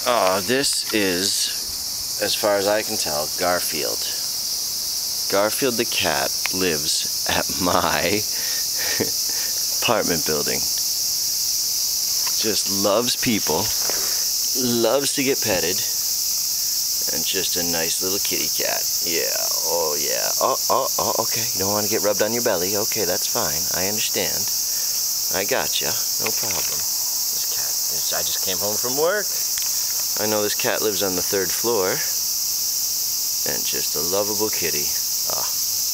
Oh, this is, as far as I can tell, Garfield. Garfield the cat lives at my apartment building. Just loves people, loves to get petted, and just a nice little kitty cat. Yeah, oh yeah. Oh, okay. You don't want to get rubbed on your belly. Okay, that's fine. I understand. I gotcha. No problem. This cat, I just came home from work. I know this cat lives on the 3rd floor. And just a lovable kitty. Ah,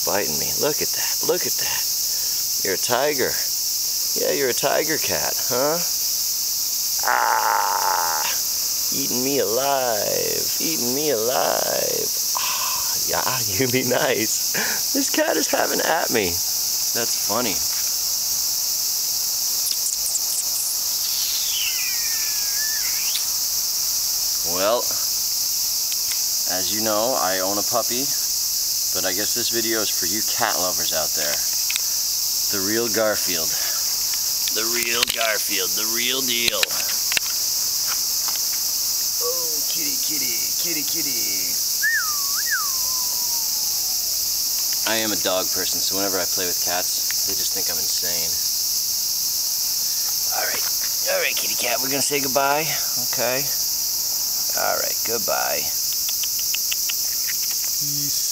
biting me. Look at that. Look at that. You're a tiger. Yeah, you're a tiger cat, huh? Ah, eating me alive. Eating me alive. Ah, yeah, you be nice. This cat is having at me. That's funny. Well, as you know, I own a puppy, but I guess this video is for you cat lovers out there. The real Garfield. The real Garfield, the real deal. Oh, kitty, kitty, kitty, kitty. I am a dog person, so whenever I play with cats, they just think I'm insane. Alright, kitty cat, we're gonna say goodbye, okay? Alright, goodbye. Peace.